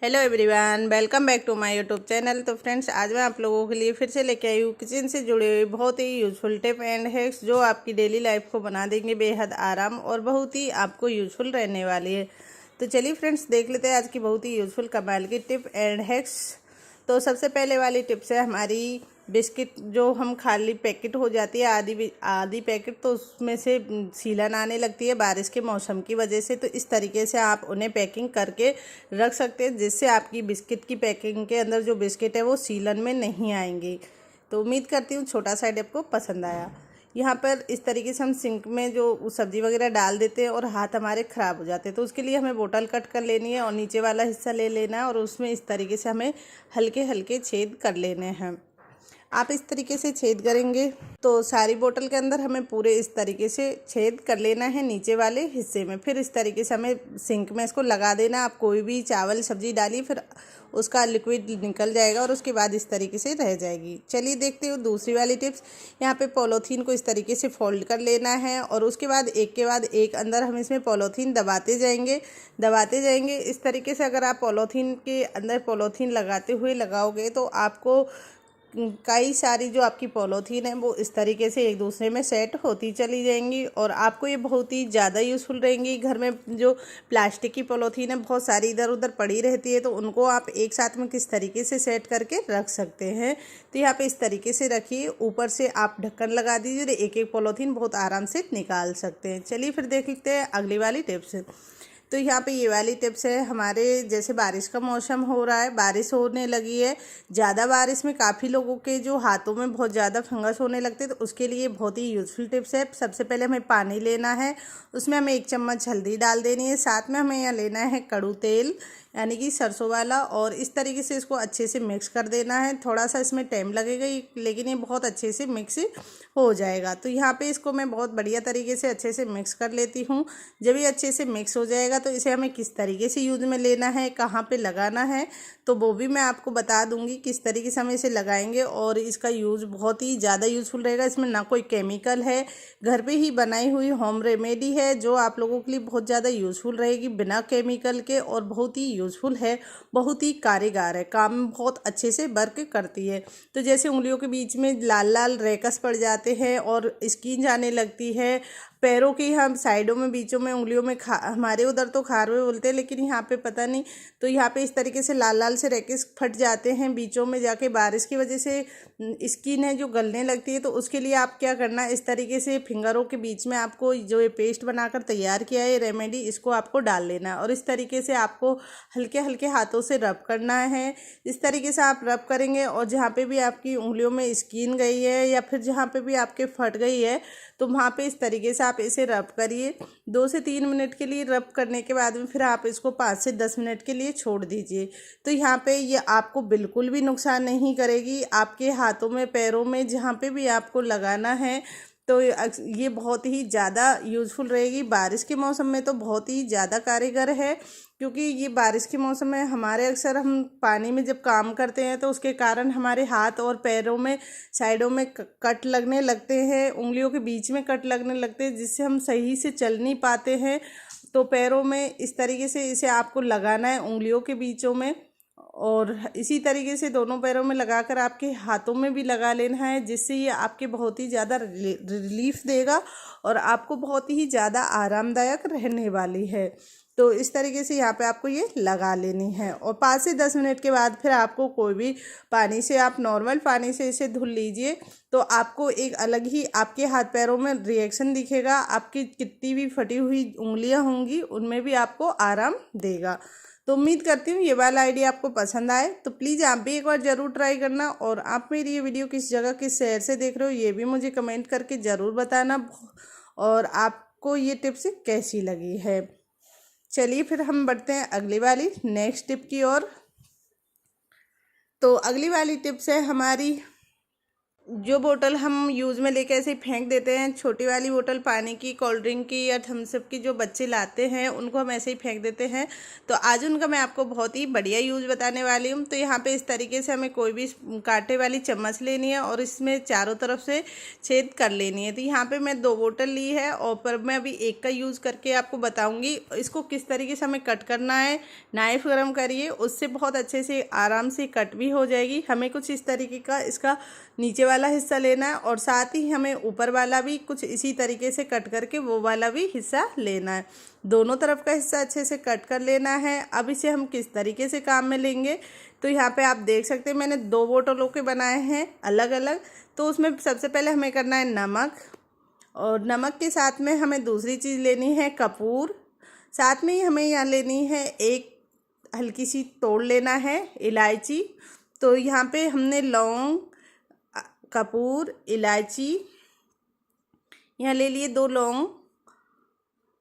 Hello everyone, welcome back to my YouTube channel. तो friends, आज मैं आप लोगों के लिए फिर से लेके आई हूँ किचन से जुड़े हुए बहुत ही यूज़फुल टिप एंड हैक्स जो आपकी डेली लाइफ को बना देंगे बेहद आराम और बहुत ही आपको यूज़फुल रहने वाली है। तो चलिए फ्रेंड्स, देख लेते हैं आज की बहुत ही यूज़फुल कमाल की टिप एंड हैक्स। तो सबसे पहले वाली टिप्स है हमारी बिस्किट जो हम खाली पैकेट हो जाती है आधी आधी पैकेट, तो उसमें से सीलन आने लगती है बारिश के मौसम की वजह से। तो इस तरीके से आप उन्हें पैकिंग करके रख सकते हैं जिससे आपकी बिस्किट की पैकिंग के अंदर जो बिस्किट है वो सीलन में नहीं आएंगी। तो उम्मीद करती हूँ छोटा सा टिप को पसंद आया। यहाँ पर इस तरीके से हम सिंक में जो सब्ज़ी वगैरह डाल देते हैं और हाथ हमारे ख़राब हो जाते हैं, तो उसके लिए हमें बोतल कट कर लेनी है और नीचे वाला हिस्सा ले लेना है और उसमें इस तरीके से हमें हल्के हल्के छेद कर लेने हैं। आप इस तरीके से छेद करेंगे तो सारी बोतल के अंदर हमें पूरे इस तरीके से छेद कर लेना है नीचे वाले हिस्से में। फिर इस तरीके से हमें सिंक में इसको लगा देना। आप कोई भी चावल सब्जी डालिए, फिर उसका लिक्विड निकल जाएगा और उसके बाद इस तरीके से रह जाएगी। चलिए देखते हो दूसरी वाली टिप्स। यहाँ पे पॉलीथीन को इस तरीके से फोल्ड कर लेना है और उसके बाद एक के बाद एक अंदर हम इसमें पॉलीथीन दबाते जाएंगे। इस तरीके से अगर आप पॉलीथीन के अंदर पॉलीथीन लगाओगे तो आपको कई सारी जो आपकी पॉलीथीन है वो इस तरीके से एक दूसरे में सेट होती चली जाएंगी और आपको ये बहुत ही ज़्यादा यूज़फुल रहेंगी। घर में जो प्लास्टिक की पॉलीथीन है बहुत सारी इधर उधर पड़ी रहती है, तो उनको आप एक साथ में किस तरीके से सेट करके रख सकते हैं। तो यहाँ पे इस तरीके से रखिए, ऊपर से आप ढक्कन लगा दीजिए तो एक एक पॉलीथीन बहुत आराम से निकाल सकते हैं। चलिए फिर देख लेते हैं अगली वाली टिप्स। तो यहाँ पे ये वाली टिप्स है हमारे, जैसे बारिश का मौसम हो रहा है, बारिश होने लगी है, ज़्यादा बारिश में काफ़ी लोगों के जो हाथों में बहुत ज़्यादा फंगस होने लगते हैं, तो उसके लिए बहुत ही यूज़फुल टिप्स है। सबसे पहले हमें पानी लेना है, उसमें हमें 1 चम्मच हल्दी डाल देनी है, साथ में हमें यहाँ लेना है कड़ू तेल यानी कि सरसों वाला, और इस तरीके से इसको अच्छे से मिक्स कर देना है। थोड़ा सा इसमें टाइम लगेगा लेकिन ये बहुत अच्छे से मिक्स हो जाएगा। तो यहाँ पे इसको मैं बहुत बढ़िया तरीके से अच्छे से मिक्स कर लेती हूँ। जब ये अच्छे से मिक्स हो जाएगा तो इसे हमें किस तरीके से यूज़ में लेना है, कहाँ पे लगाना है, तो वो भी मैं आपको बता दूंगी किस तरीके से हम इसे लगाएंगे। और इसका यूज़ बहुत ही ज़्यादा यूज़फुल रहेगा। इसमें ना कोई केमिकल है, घर पे ही बनाई हुई होम रेमेडी है जो आप लोगों के लिए बहुत ज़्यादा यूज़फुल रहेगी, बिना केमिकल के, और बहुत ही यूज़फुल है, बहुत ही कारगर है, काम बहुत अच्छे से वर्क करती है। तो जैसे उंगलियों के बीच में लाल लाल रैकस पड़ जाते हैं और स्किन जाने लगती है, पैरों की हम साइडों में बीचों में उंगलियों में हमारे उधर तो खारवे बोलते हैं लेकिन यहाँ पे पता नहीं, तो यहाँ पे इस तरीके से लाल लाल से रैकेस फट जाते हैं बीचों में जाके, बारिश की वजह से स्किन है जो गलने लगती है। तो उसके लिए आप क्या करना है, इस तरीके से फिंगरों के बीच में आपको जो ये पेस्ट बनाकर तैयार किया है रेमेडी, इसको आपको डाल लेना है और इस तरीके से आपको हल्के हल्के हाथों से रब करना है। इस तरीके से आप रब करेंगे और जहाँ पे भी आपकी उंगलियों में स्किन गई है या फिर जहाँ पे भी आपके फट गई है तो वहाँ पे इस तरीके से आप इसे रब करिए। 2 से 3 मिनट के लिए रब करने के बाद में फिर आप इसको 5 से 10 मिनट के लिए छोड़ दीजिए। तो यहाँ पे ये आपको बिल्कुल भी नुकसान नहीं करेगी, आपके हाथों में पैरों में जहाँ पे भी आपको लगाना है। तो ये बहुत ही ज़्यादा यूज़फुल रहेगी। बारिश के मौसम में तो बहुत ही ज़्यादा कारगर है, क्योंकि ये बारिश के मौसम में हमारे अक्सर हम पानी में जब काम करते हैं तो उसके कारण हमारे हाथ और पैरों में साइडों में कट लगने लगते हैं, उंगलियों के बीच में कट लगने लगते हैं, जिससे हम सही से चल नहीं पाते हैं। तो पैरों में इस तरीके से इसे आपको लगाना है उंगलियों के बीचों में, और इसी तरीके से दोनों पैरों में लगाकर आपके हाथों में भी लगा लेना है, जिससे ये आपके बहुत ही ज़्यादा रिलीफ देगा और आपको बहुत ही ज़्यादा आरामदायक रहने वाली है। तो इस तरीके से यहाँ पे आपको ये लगा लेनी है और 5 से 10 मिनट के बाद फिर आपको कोई भी पानी से, आप नॉर्मल पानी से इसे धुल लीजिए, तो आपको एक अलग ही आपके हाथ पैरों में रिएक्शन दिखेगा। आपकी कितनी भी फटी हुई उंगलियां होंगी उनमें भी आपको आराम देगा। तो उम्मीद करती हूँ ये वाला आइडिया आपको पसंद आए, तो प्लीज़ आप भी एक बार ज़रूर ट्राई करना। और आप मेरी ये वीडियो किस जगह, किस शहर से देख रहे हो ये भी मुझे कमेंट करके ज़रूर बताना, और आपको ये टिप्स कैसी लगी है। चलिए फिर हम बढ़ते हैं अगली वाली नेक्स्ट टिप की ओर। तो अगली वाली टिप्स है हमारी जो बोतल हम यूज़ में लेके ऐसे ही फेंक देते हैं, छोटी वाली बोतल पानी की, कोल्ड ड्रिंक की या थम्स अप की, जो बच्चे लाते हैं उनको हम ऐसे ही फेंक देते हैं। तो आज उनका मैं आपको बहुत ही बढ़िया यूज़ बताने वाली हूँ। तो यहाँ पे इस तरीके से हमें कोई भी कांटे वाली चम्मच लेनी है और इसमें चारों तरफ से छेद कर लेनी है। तो यहाँ पर मैं 2 बोतल ली है और पर मैं अभी एक का यूज़ करके आपको बताऊँगी इसको किस तरीके से हमें कट करना है। नाइफ़ गर्म करिए, उससे बहुत अच्छे से आराम से कट भी हो जाएगी। हमें कुछ इस तरीके का इसका नीचे वाला हिस्सा लेना है और साथ ही हमें ऊपर वाला भी कुछ इसी तरीके से कट करके वो वाला भी हिस्सा लेना है। दोनों तरफ का हिस्सा अच्छे से कट कर लेना है। अब इसे हम किस तरीके से काम में लेंगे, तो यहाँ पे आप देख सकते हैं मैंने 2 बोतलों के बनाए हैं अलग अलग। तो उसमें सबसे पहले हमें करना है नमक, और नमक के साथ में हमें दूसरी चीज़ लेनी है कपूर। साथ में ही हमें यहाँ लेनी है एक हल्की सी तोड़ लेना है इलायची। तो यहाँ पे हमने लौंग, कपूर, इलायची यहाँ ले लिए 2 लौंग,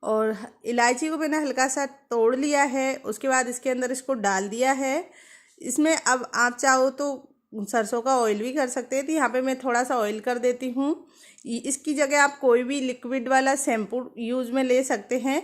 और इलायची को मैंने हल्का सा तोड़ लिया है। उसके बाद इसके अंदर इसको डाल दिया है। इसमें अब आप चाहो तो सरसों का ऑयल भी कर सकते हैं। तो यहाँ पे मैं थोड़ा सा ऑयल कर देती हूँ। इसकी जगह आप कोई भी लिक्विड वाला शैम्पू यूज़ में ले सकते हैं।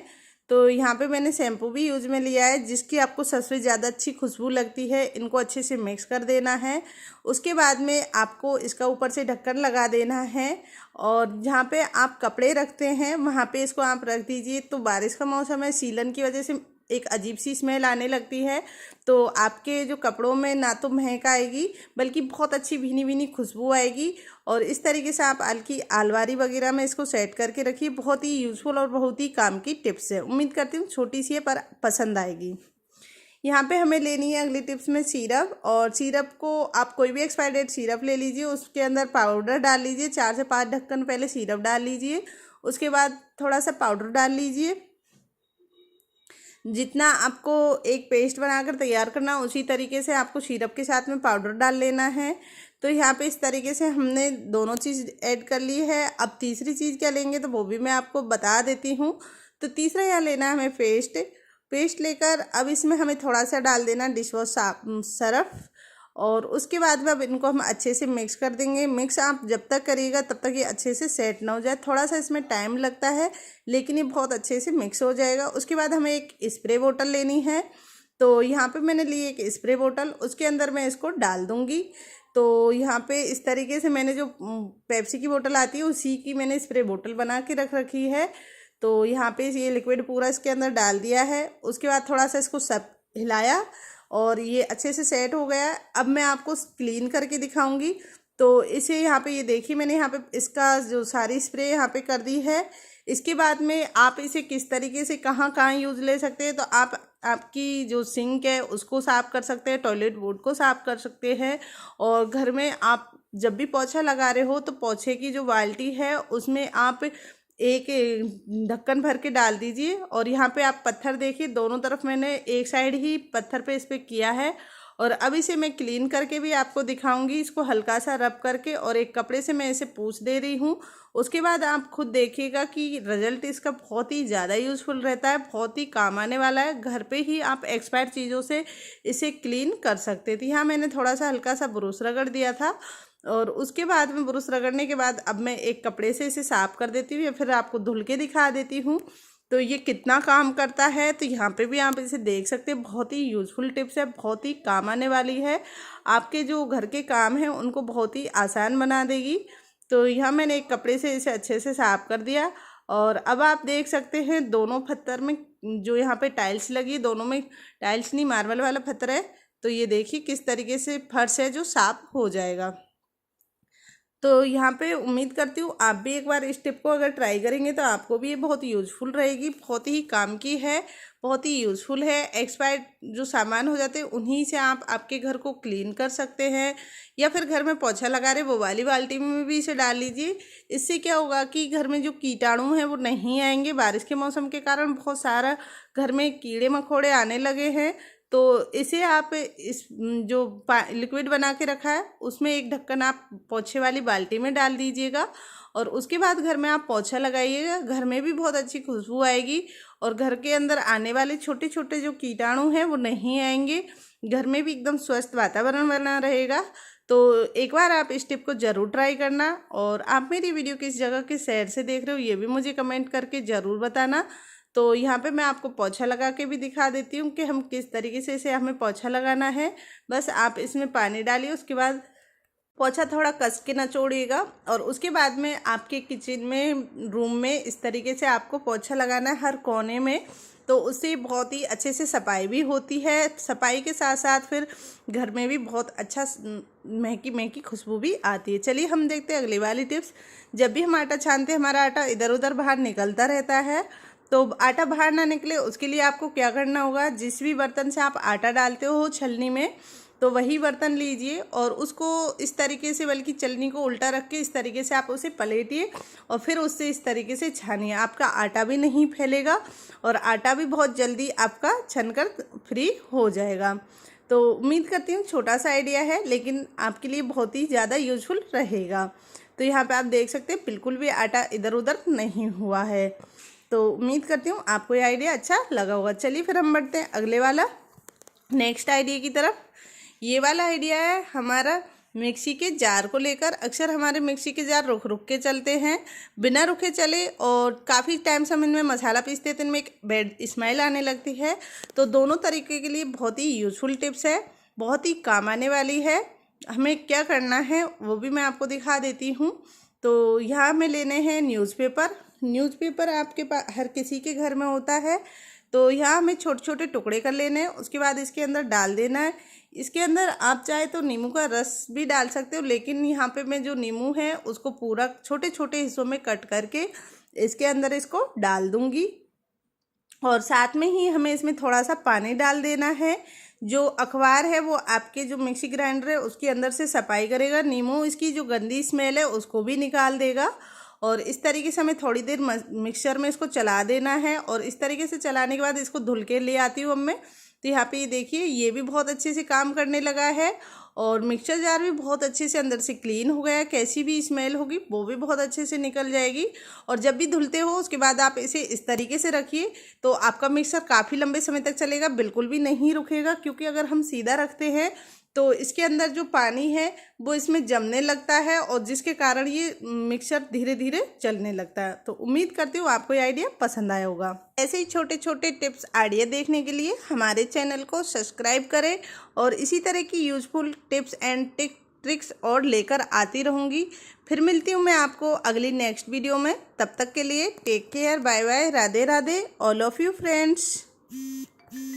तो यहाँ पे मैंने शैम्पू भी यूज़ में लिया है, जिसकी आपको सबसे ज़्यादा अच्छी खुशबू लगती है। इनको अच्छे से मिक्स कर देना है। उसके बाद में आपको इसका ऊपर से ढक्कन लगा देना है, और जहाँ पे आप कपड़े रखते हैं वहाँ पे इसको आप रख दीजिए। तो बारिश का मौसम है, सीलन की वजह से एक अजीब सी स्मेल आने लगती है। तो आपके जो कपड़ों में ना तो महक आएगी, बल्कि बहुत अच्छी भीनी भीनी खुशबू आएगी। और इस तरीके से आप की अलमारी वगैरह में इसको सेट करके रखिए। बहुत ही यूज़फुल और बहुत ही काम की टिप्स है। उम्मीद करती हूँ छोटी सी है पर पसंद आएगी। यहाँ पे हमें लेनी है अगली टिप्स में सिरप, और सिरप को आप कोई भी एक्सपायरी डेट सिरप ले लीजिए, उसके अंदर पाउडर डाल लीजिए। 4 से 5 ढक्कन पहले सिरप डाल लीजिए, उसके बाद थोड़ा सा पाउडर डाल लीजिए। जितना आपको एक पेस्ट बनाकर तैयार करना, उसी तरीके से आपको सिरप के साथ में पाउडर डाल लेना है। तो यहाँ पे इस तरीके से हमने दोनों चीज़ ऐड कर ली है। अब तीसरी चीज़ क्या लेंगे तो वो भी मैं आपको बता देती हूँ। तो तीसरा यहाँ लेना है हमें पेस्ट लेकर अब इसमें हमें थोड़ा सा डाल देना डिश वॉश सर्फ, और उसके बाद में अब इनको हम अच्छे से मिक्स कर देंगे। मिक्स आप जब तक करिएगा तब तक ये अच्छे से सेट ना हो जाए। थोड़ा सा इसमें टाइम लगता है, लेकिन ये बहुत अच्छे से मिक्स हो जाएगा। उसके बाद हमें एक स्प्रे बोतल लेनी है। तो यहाँ पे मैंने ली एक स्प्रे बोतल, उसके अंदर मैं इसको डाल दूँगी। तो यहाँ पे इस तरीके से मैंने जो पेप्सी की बोतल आती है उसी की मैंने स्प्रे बोतल बना के रख रखी है। तो यहाँ पे ये लिक्विड पूरा इसके अंदर डाल दिया है। उसके बाद थोड़ा सा इसको सब हिलाया और ये अच्छे से सेट हो गया है। अब मैं आपको क्लीन करके दिखाऊंगी। तो इसे यहाँ पे ये देखिए मैंने यहाँ पे इसका जो सारी स्प्रे यहाँ पे कर दी है। इसके बाद में आप इसे किस तरीके से कहाँ कहाँ यूज़ ले सकते हैं, तो आप आपकी जो सिंक है उसको साफ़ कर सकते हैं, टॉयलेट बोर्ड को साफ़ कर सकते हैं, और घर में आप जब भी पोछा लगा रहे हो तो पोछे की जो बाल्टी है उसमें आप एक ढक्कन भर के डाल दीजिए। और यहाँ पे आप पत्थर देखिए, दोनों तरफ मैंने एक साइड ही पत्थर पे इस पर किया है। और अब इसे मैं क्लीन करके भी आपको दिखाऊंगी, इसको हल्का सा रब करके, और एक कपड़े से मैं इसे पोंछ दे रही हूँ। उसके बाद आप खुद देखिएगा कि रिजल्ट इसका बहुत ही ज़्यादा यूज़फुल रहता है, बहुत ही काम आने वाला है। घर पे ही आप एक्सपायर चीज़ों से इसे क्लीन कर सकते थे। यहाँ मैंने थोड़ा सा हल्का सा ब्रश रगड़ दिया था, और उसके बाद में ब्रश रगड़ने के बाद अब मैं एक कपड़े से इसे साफ़ कर देती हूँ, या फिर आपको धुल के दिखा देती हूँ तो ये कितना काम करता है। तो यहाँ पे भी आप इसे देख सकते हैं, बहुत ही यूज़फुल टिप्स है, बहुत ही काम आने वाली है। आपके जो घर के काम हैं उनको बहुत ही आसान बना देगी। तो यहाँ मैंने एक कपड़े से इसे अच्छे से साफ़ कर दिया, और अब आप देख सकते हैं दोनों पत्थर में जो यहाँ पे टाइल्स लगी, दोनों में टाइल्स नहीं मार्बल वाला पत्थर है। तो ये देखिए किस तरीके से फर्श है जो साफ़ हो जाएगा। तो यहाँ पे उम्मीद करती हूँ आप भी एक बार इस टिप को अगर ट्राई करेंगे तो आपको भी ये बहुत यूज़फुल रहेगी। बहुत ही काम की है, बहुत ही यूज़फुल है। एक्सपायर्ड जो सामान हो जाते हैं उन्हीं से आप आपके घर को क्लीन कर सकते हैं, या फिर घर में पोछा लगा रहे वो वाली बाल्टी में भी इसे डाल लीजिए। इससे क्या होगा कि घर में जो कीटाणु हैं वो नहीं आएंगे। बारिश के मौसम के कारण बहुत सारा घर में कीड़े मकोड़े आने लगे हैं। तो इसे आप इस जो लिक्विड बना के रखा है उसमें एक ढक्कन आप पोछे वाली बाल्टी में डाल दीजिएगा, और उसके बाद घर में आप पोछा लगाइएगा। घर में भी बहुत अच्छी खुशबू आएगी, और घर के अंदर आने वाले छोटे छोटे जो कीटाणु हैं वो नहीं आएंगे। घर में भी एकदम स्वस्थ वातावरण बना रहेगा। तो एक बार आप इस टिप को ज़रूर ट्राई करना। और आप मेरी वीडियो किस जगह के शहर से देख रहे हो ये भी मुझे कमेंट करके ज़रूर बताना। तो यहाँ पे मैं आपको पोछा लगा के भी दिखा देती हूँ कि हम किस तरीके से इसे हमें पोछा लगाना है। बस आप इसमें पानी डालिए, उसके बाद पोछा थोड़ा कस के निचोड़िएगा और उसके बाद में आपके किचन में, रूम में इस तरीके से आपको पोछा लगाना है हर कोने में। तो उससे बहुत ही अच्छे से सफाई भी होती है। सफाई के साथ साथ फिर घर में भी बहुत अच्छा महकी महकी खुशबू भी आती है। चलिए हम देखते हैं अगली वाली टिप्स। जब भी हम आटा छानते हैं हमारा आटा इधर उधर बाहर निकलता रहता है, तो आटा बाहर ना निकले उसके लिए आपको क्या करना होगा, जिस भी बर्तन से आप आटा डालते हो छलनी में, तो वही बर्तन लीजिए और उसको इस तरीके से, बल्कि चलनी को उल्टा रख के इस तरीके से आप उसे पलटिए और फिर उससे इस तरीके से छानिए। आपका आटा भी नहीं फैलेगा और आटा भी बहुत जल्दी आपका छनकर फ्री हो जाएगा। तो उम्मीद करती हूँ छोटा सा आइडिया है लेकिन आपके लिए बहुत ही ज़्यादा यूजफुल रहेगा। तो यहाँ पे आप देख सकते हैं बिल्कुल भी आटा इधर उधर नहीं हुआ है। तो उम्मीद करती हूँ आपको ये आइडिया अच्छा लगा होगा। चलिए फिर हम बढ़ते हैं अगले वाला, नेक्स्ट आइडिया की तरफ। ये वाला आइडिया है हमारा मिक्सी के जार को लेकर। अक्सर हमारे मिक्सी के जार रुक रुक के चलते हैं, बिना रुके चले और काफ़ी टाइम से हम इनमें मसाला पीसते हैं तो इनमें एक बैड स्मेल आने लगती है। तो दोनों तरीके के लिए बहुत ही यूज़फुल टिप्स है, बहुत ही काम आने वाली है। हमें क्या करना है वो भी मैं आपको दिखा देती हूँ। तो यहाँ हमें लेने हैं न्यूज़पेपर। न्यूज़पेपर आपके पास हर किसी के घर में होता है। तो यहाँ हमें छोटे छोटे टुकड़े कर लेने हैं, उसके बाद इसके अंदर डाल देना है। इसके अंदर आप चाहे तो नींबू का रस भी डाल सकते हो, लेकिन यहाँ पे मैं जो नींबू है उसको पूरा छोटे छोटे हिस्सों में कट करके इसके अंदर इसको डाल दूँगी। और साथ में ही हमें इसमें थोड़ा सा पानी डाल देना है। जो अखबार है वो आपके जो मिक्सी ग्राइंडर है उसके अंदर से सफाई करेगा, नींबू इसकी जो गंदी स्मेल है उसको भी निकाल देगा। और इस तरीके से हमें थोड़ी देर मिक्सचर में इसको चला देना है और इस तरीके से चलाने के बाद इसको धुल के ले आती हूँ अब मैं। तो यहाँ पे ये देखिए ये भी बहुत अच्छे से काम करने लगा है और मिक्सचर जार भी बहुत अच्छे से अंदर से क्लीन हो गया है। कैसी भी स्मेल होगी वो भी बहुत अच्छे से निकल जाएगी। और जब भी धुलते हो उसके बाद आप इसे इस तरीके से रखिए तो आपका मिक्सर काफ़ी लंबे समय तक चलेगा, बिल्कुल भी नहीं रुकेगा। क्योंकि अगर हम सीधा रखते हैं तो इसके अंदर जो पानी है वो इसमें जमने लगता है और जिसके कारण ये मिक्सचर धीरे धीरे चलने लगता है। तो उम्मीद करती हूँ आपको ये आइडिया पसंद आया होगा। ऐसे ही छोटे छोटे टिप्स आइडिया देखने के लिए हमारे चैनल को सब्सक्राइब करें और इसी तरह की यूजफुल टिप्स एंड ट्रिक्स और लेकर आती रहूँगी। फिर मिलती हूँ मैं आपको अगली नेक्स्ट वीडियो में। तब तक के लिए take care, bye bye, Radhe Radhe all of you friends.